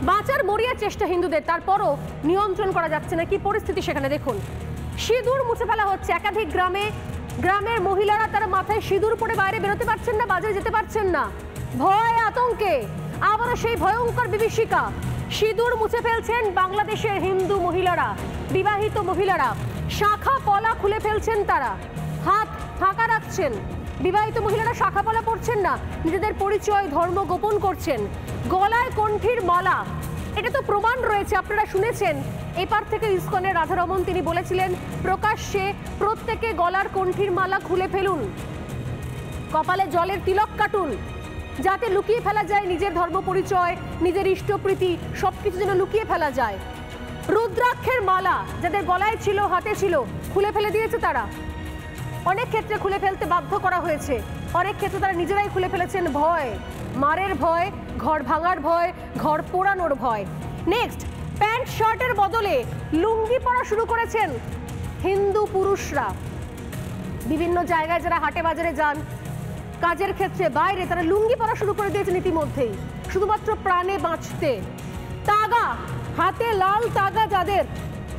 বাঁচার মরিয়া চেষ্টা হিন্দুদের, তারপরও নিয়ন্ত্রণ করা যাচ্ছে না। কি পরিস্থিতি সেখানে দেখুন। সিঁদুর মুছে ফেলা হচ্ছে একাধিক গ্রামে। গ্রামের মহিলারা তারা মাথায় সিঁদুর পরে বাইরে বেরোতে পারছেন না, বাজারে যেতে পারছেন না, ভয় আতঙ্কে। আবারও সেই ভয়ঙ্কর বিভীষিকা। সিঁদুর মুছে ফেলছেন বাংলাদেশের হিন্দু মহিলারা, বিবাহিত মহিলারা। শাখা পলা খুলে ফেলছেন তারা, হাত ফাঁকা রাখছেন। বিবাহিত মহিলারা শাখা পলা পরছেন না, নিজেদের পরিচয় ধর্ম গোপন করছেন। গলায় কণ্ঠীর মালা, এটা তো প্রমাণ রয়েছে, আপনারা শুনেছেন। এপার থেকে ইসকনের রাধারমন তিনি বলেছিলেন প্রকাশ্যে প্রত্যেকে গলার কণ্ঠীর মালা খুলে ফেলুন, কপালে জলের তিলক কাটুন, যাতে লুকিয়ে ফেলা যায় নিজের ধর্ম পরিচয়, নিজের ইষ্টপ্রীতি, সবকিছু যেন লুকিয়ে ফেলা যায়। রুদ্রাক্ষের মালা যাদের গলায় ছিল, হাতে ছিল, খুলে ফেলে দিয়েছে তারা। অনেক ক্ষেত্রে খুলে ফেলতে বাধ্য করা হয়েছে, অনেক ক্ষেত্রে তারা নিজেরাই খুলে ফেলেছেন। ভয়, মারের ভয়, ঘর ভাঙার ভয়, ঘর পোড়ানোর ভয়। নেক্সট, প্যান্ট শার্টের বদলে লুঙ্গি পরা শুরু করেছেন হিন্দু পুরুষরা। বিভিন্ন জায়গায় যারা হাটে বাজারে যান, কাজের ক্ষেত্রে, বাইরে, তারা লুঙ্গি পরা শুরু করে দিয়েছেন ইতিমধ্যেই, শুধুমাত্র প্রাণে বাঁচতে। তাগা, হাতে লাল তাগা যাদের,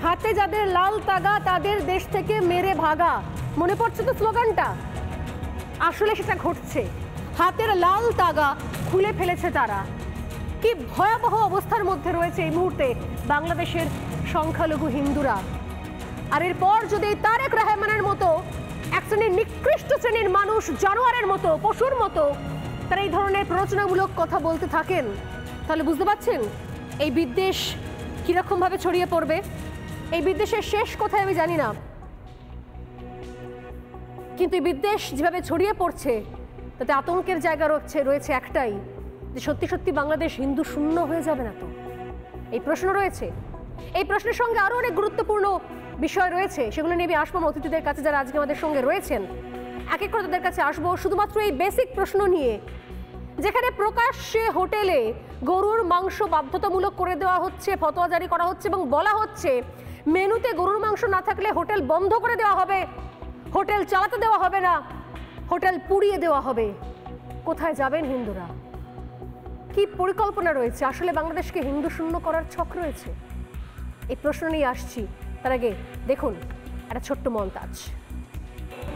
হাতে যাদের লাল তাগা তাদের দেশ থেকে মেরে ভাগা। মনে পড়ছে তো স্লোগানটা? আসলে সেটা ঘটছে। হাতের লাল তাগা খুলে ফেলেছে তারা। কি ভয়াবহ অবস্থার মধ্যে রয়েছে এই মুহূর্তে বাংলাদেশের সংখ্যালঘু হিন্দুরা। আর এরপর যদি তারেক রহমানের মতো এক শ্রেণীর নিকৃষ্ট শ্রেণীর মানুষ, জানোয়ারের মতো, পশুর মতো তারা এই ধরনের প্ররোচনামূলক কথা বলতে থাকেন, তাহলে বুঝতে পারছেন এই বিদ্বেষ কিরকম ভাবে ছড়িয়ে পড়বে। এই বিদ্বেষের শেষ কোথায় আমি জানি না, কিন্তু এই বিদ্বেষ যেভাবে ছড়িয়ে পড়ছে তাতে আতঙ্কের জায়গা রয়েছে একটাই, যে সত্যি সত্যি বাংলাদেশ হিন্দু শূন্য হয়ে যাবে না তো? এই প্রশ্ন রয়েছে। এই প্রশ্নের সঙ্গে আরো অনেক গুরুত্বপূর্ণ বিষয় রয়েছে, সেগুলো নিয়ে আমি আসবো অতিথিদের কাছে যারা আজকে আমাদের সঙ্গে রয়েছেন। এক এক করে তাদের কাছে আসবো শুধুমাত্র এই বেসিক প্রশ্ন নিয়ে, যেখানে প্রকাশ্যে হোটেলে গরুর মাংস বাধ্যতামূলক করে দেওয়া হচ্ছে, ফতোয়া জারি করা হচ্ছে এবং বলা হচ্ছে মেনুতে গরুর মাংস না থাকলে হোটেল বন্ধ করে দেওয়া হবে, হোটেল চালাতে দেওয়া হবে না, হোটেল পুড়িয়ে দেওয়া হবে। কোথায় যাবেন হিন্দুরা? কি পরিকল্পনা রয়েছে? আসলে বাংলাদেশকে হিন্দু শূন্য করার ছক রয়েছে? এই প্রশ্ন নিয়ে আসছি। তার আগে দেখুন একটা ছোট্ট মন্তাজ।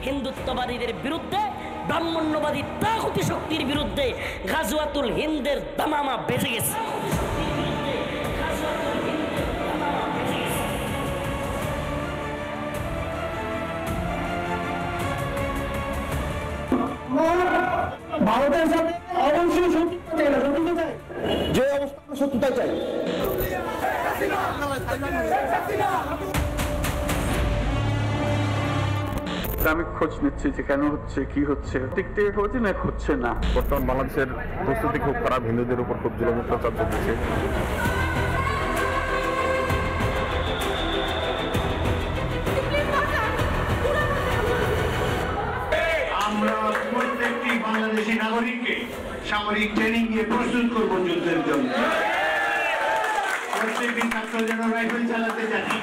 হিন্দুত্ববাদীদের বিরুদ্ধে, ব্রাহ্মণ্যবাদী তাগুতি শক্তির বিরুদ্ধে গাজওয়াতুল হিন্দের দামামা বেজে গেছে। ভারতের সাথে অবশ্যই শত্রুতা চাই না, শত্রুতা চাই, যে অবস্থা শত্রুতা চাই। আমি খোঁজ নিচ্ছি যে কেন হচ্ছে, কি হচ্ছে, দিক থেকে খোঁজ না, হচ্ছে না। বর্তমান বাংলাদেশের পরিস্থিতি খুব খারাপ, হিন্দুদের উপর খুব জুলুম অত্যাচার চলছে। আমরা প্রত্যেকটি বাংলাদেশি নাগরিককে সামরিক ট্রেনিং দিয়ে প্রস্তুত করবো যুদ্ধের জন্য। প্রত্যেকটি ছাত্র যেন রাইফেল চালাতে জানে।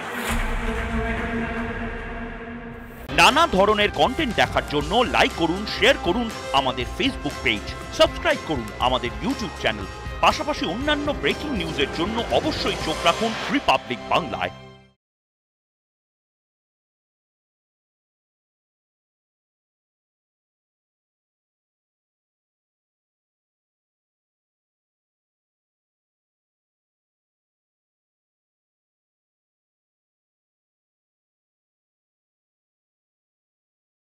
নানা ধরনের কন্টেন্ট দেখার জন্য লাইক করুন, শেয়ার করুন আমাদের ফেসবুক পেজ, সাবস্ক্রাইব করুন আমাদের ইউটিউব চ্যানেল। পাশাপাশি অন্যান্য ব্রেকিং নিউজের জন্য অবশ্যই চোখ রাখুন রিপাবলিক বাংলায়।